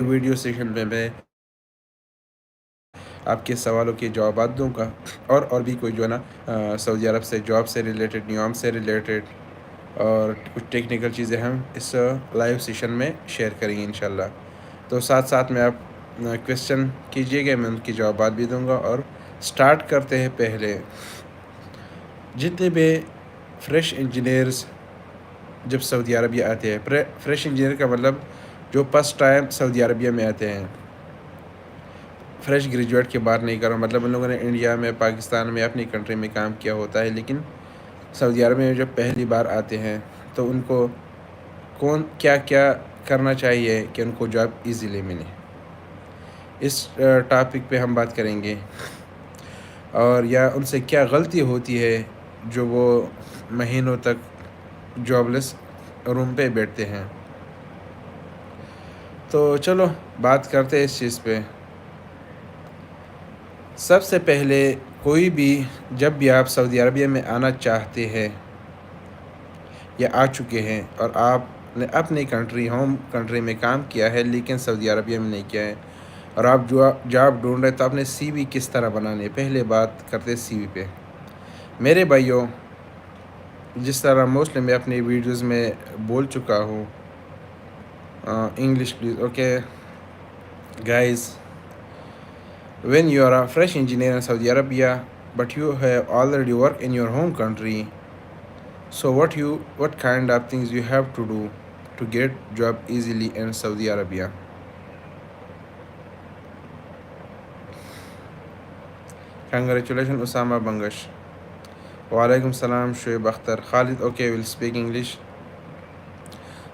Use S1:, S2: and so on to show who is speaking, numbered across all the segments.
S1: Video session में मैं आपके सवालों के जवाब दूंगा और भी कोई जो है ना सऊदी अरब से जॉब से रिलेटेड, नियम से रिलेटेड और कुछ टेक्निकल चीज़ें हम इस लाइव सेशन में शेयर करेंगे इंशाल्लाह। तो साथ साथ में आप क्वेश्चन कीजिएगा, मैं उनके जवाब भी दूंगा। और स्टार्ट करते हैं। पहले जितने भी फ्रेश इंजीनियर्स जब सऊदी अरबिया आते हैं, फ्रेश इंजीनियर का मतलब जो फर्स्ट टाइम सऊदी अरबिया में आते हैं, फ्रेश ग्रेजुएट की बात नहीं कर रहा, मतलब उन लोगों ने इंडिया में, पाकिस्तान में, अपनी कंट्री में काम किया होता है, लेकिन सऊदी अरब में जब पहली बार आते हैं तो उनको कौन क्या क्या करना चाहिए कि उनको जॉब इजीली मिले, इस टॉपिक पे हम बात करेंगे। और या उनसे क्या गलती होती है जो वो महीनों तक जॉबलेस रूम पे बैठते हैं। तो चलो बात करते हैं इस चीज़ पे। सबसे पहले कोई भी जब भी आप सऊदी अरबिया में आना चाहते हैं या आ चुके हैं और आपने अपनी कंट्री, होम कंट्री में काम किया है लेकिन सऊदी अरबिया में नहीं किया है, और आप जो जॉब ढूंढ रहे, तो आपने सीवी किस तरह बनानी है। पहले बात करते हैं सीवी पे। मेरे भाइयों, जिस तरह मोस्टली मैं अपनी वीडियोस में बोल चुका हूँ, English please, okay guys, when you are a fresh engineer in Saudi Arabia but you have already worked in your home country, so what kind of things you have to do to get job easily in Saudi Arabia? Congratulations Usama Bangash. Walaikum salam Shoaib Akhtar. Khalid, okay, we'll speak English.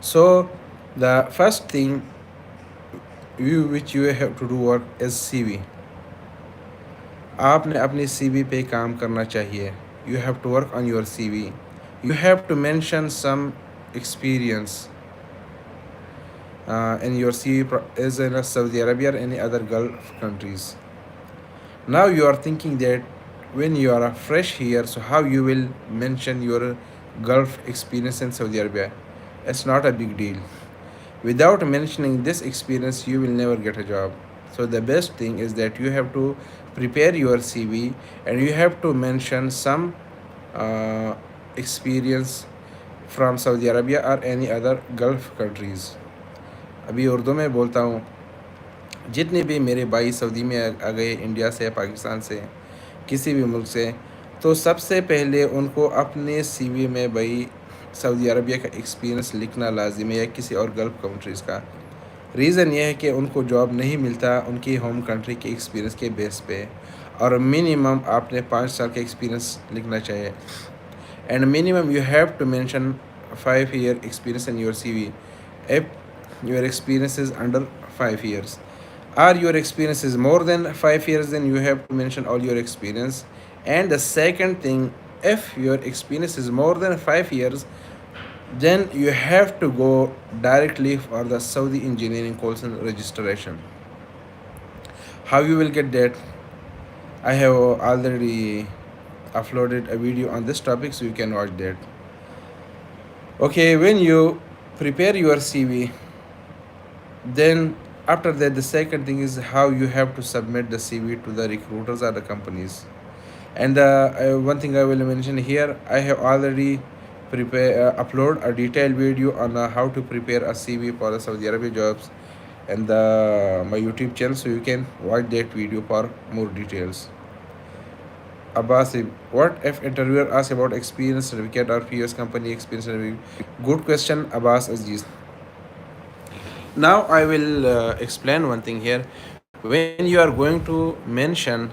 S1: So the first thing which you have to do work is CV. आपने अपनी CV पे काम करना चाहिए. You have to work on your CV. You have to mention some experience in your CV as in Saudi Arabia or any other Gulf countries. Now you are thinking that when you are fresh here, so how you will mention your Gulf experience in Saudi Arabia? It's not a big deal. Without mentioning this experience, you will never get a job. So the best thing is that you have to prepare your CV and you have to mention some experience from Saudi Arabia or any other Gulf countries. अभी उर्दू में बोलता हूँ। जितने भी मेरे भाई Saudi में आ गए, इंडिया से, पाकिस्तान से, किसी भी मुल्क से, तो सबसे पहले उनको अपने सीवी में भाई सऊदी अरबिया का एक्सपीरियंस लिखना लाजिम है, या किसी और गल्फ़ कंट्रीज़ का। रीज़न ये है कि उनको जॉब नहीं मिलता उनकी होम कंट्री के एक्सपीरियंस के बेस पे, और मिनिमम आपने 5 साल का एक्सपीरियंस लिखना चाहिए। And minimum you have to mention 5 year experience in your CV if your experience is under 5 years. Or your experience is more than 5 years, then you have to mention all your experience. And the second thing, if your experience is more than 5 years, then you have to go directly for the Saudi engineering course and registration. How you will get that? I have already uploaded a video on this topic, so you can watch that. Okay, when you prepare your CV, then after that the second thing is how you have to submit the CV to the recruiters or the companies. And one thing I will mention here, I have already upload a detailed video on how to prepare a CV for the Saudi Arabia jobs and my YouTube channel, so you can watch that video for more details. Abbas, what if interviewer asks about experience certificate or previous company experience certificate? Good question, Abbas Aziz. Now I will explain one thing here. When you are going to mention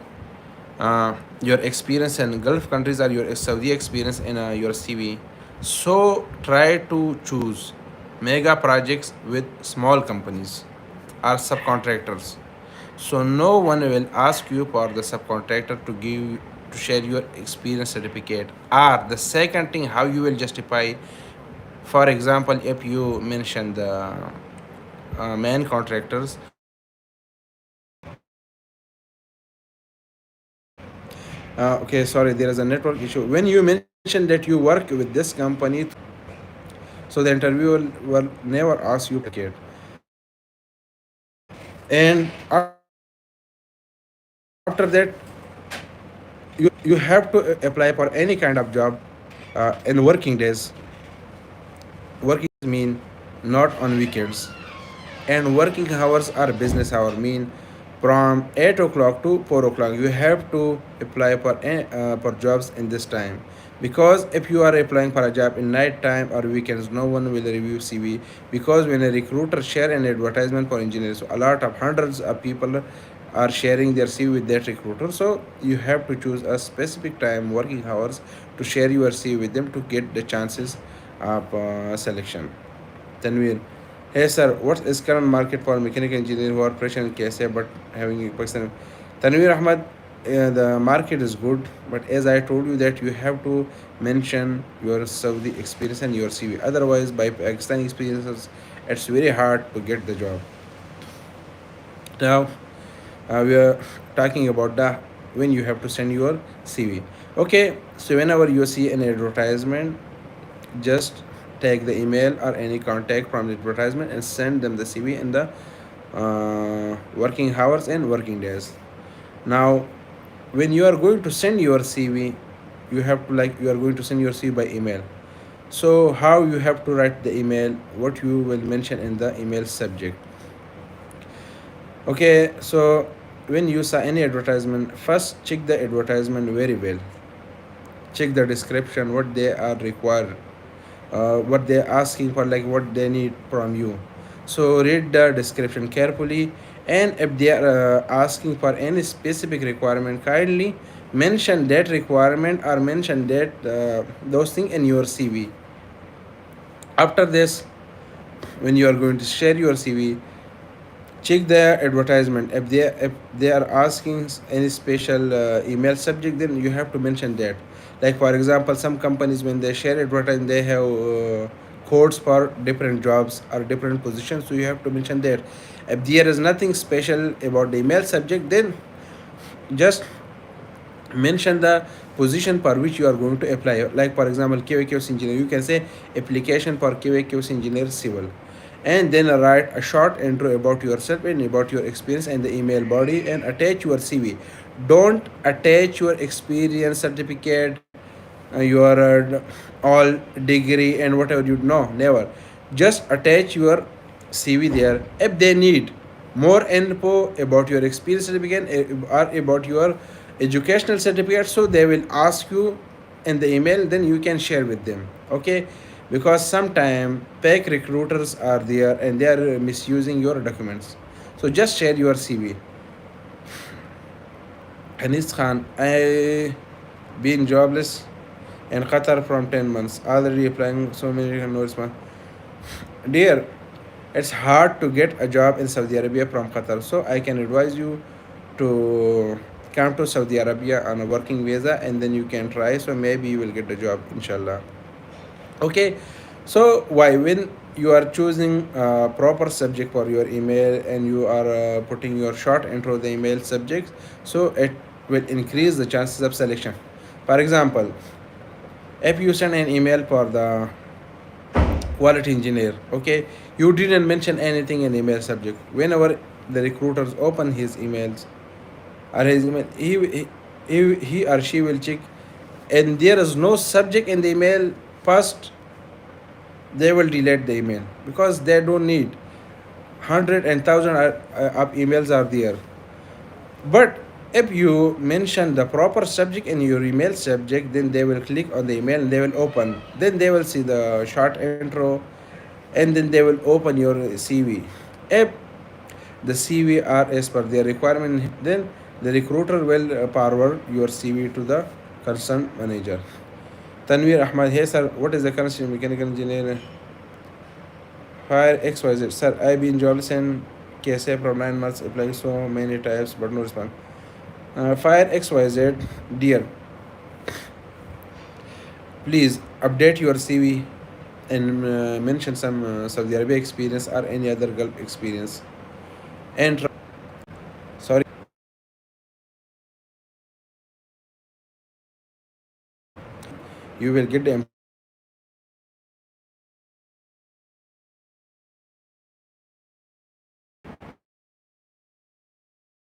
S1: your experience in Gulf countries or your Saudi experience in your CV, so try to choose mega projects with small companies or subcontractors. So no one will ask you for the subcontractor to share your experience certificate. Or the second thing, how you will justify. For example, if you mention the main contractors. Okay, sorry, there is a network issue. When you mention that you work with this company, so the interviewer will never ask you certificate. So the second thing, how you will justify. For example, if you mention the main contractors. Okay, sorry, there is a network issue. When you mention that you work with this company, so the interviewer will never ask you certificate. So the second thing, how you will justify. For example, if you mention the main contractors. So the interviewer will never ask you And after that, you have to apply for any kind of job in working days. Working mean not on weekends, and working hours are business hour mean from 8 o'clock to 4 o'clock. You have to apply for jobs in this time, because if you are applying for a job in night time or weekends, no one will review CV. Because when a recruiter share an advertisement for engineers, so a lot of hundreds of people are sharing their CV with that recruiter. So you have to choose a specific time, working hours, to share your CV with them to get the chances of selection. Tanvir. Hey sir, what is current market for mechanical engineer who are fresh in KSA but having a person? Tanvir Ahmad, the market is good, but as I told you that you have to mention your Saudi experience and your CV. Otherwise, by Pakistani experiences, it's very hard to get the job. Now, we are talking about the when you have to send your CV. Okay, so whenever you see an advertisement, just take the email or any contact from the advertisement and send them the CV in the working hours and working days. Now, when you are going to send your CV, you have to like you are going to send your CV by email. So how you have to write the email, what you will mention in the email subject. Okay, so when you saw any advertisement, first check the advertisement very well. Check the description, what they are required, what they're asking for, like what they need from you. So read the description carefully, and if they are asking for any specific requirement, kindly mention that requirement or mention that those things in your CV. After this, when you are going to share your CV, check their advertisement. If they are asking any special email subject, then you have to mention that. Like for example, some companies when they share advertising, they have codes for different jobs or different positions, so you have to mention that. If there is nothing special about the email subject, then just mention the position for which you are going to apply. Like for example, QAQS engineer, you can say application for QAQS engineer civil, and then write a short intro about yourself and about your experience and the email body, and attach your CV. Don't attach your experience certificate, your all degree and whatever you know, never. Just attach your CV there. If they need more info about your experience certificate or about your educational certificate, so they will ask you in the email, then you can share with them. Okay, because sometimes fake recruiters are there and they are misusing your documents. So just share your CV. Anis Khan, I been jobless in Qatar from 10 months, already applying so many, no response. Dear, it's hard to get a job in Saudi Arabia from Qatar, so I can advise you to come to Saudi Arabia on a working visa, and then you can try, so maybe you will get a job, inshallah. Okay, so why when you are choosing a proper subject for your email and you are putting your short intro the email subject, so it will increase the chances of selection. For example, if you send an email for the quality engineer, okay, you didn't mention anything in email subject. Whenever the recruiters open his emails or his email, he or she will check, and there is no subject in the email. First, they will delete the email because they don't need hundred and thousand of emails are there. But if you mention the proper subject in your email subject, then they will click on the email and they will open. Then they will see the short intro, and then they will open your CV. If the CV are as per their requirement, then the recruiter will forward your CV to the concerned manager. Tanvir Ahmad, hey sir, what is the current mechanical engineer? Fire XYZ. Sir, I've been jobless in KSA for 9 months, applying so many types, but no response. Fire XYZ, dear, please update your CV and mention some Saudi Arabia experience or any other Gulf experience. And sorry, you will get the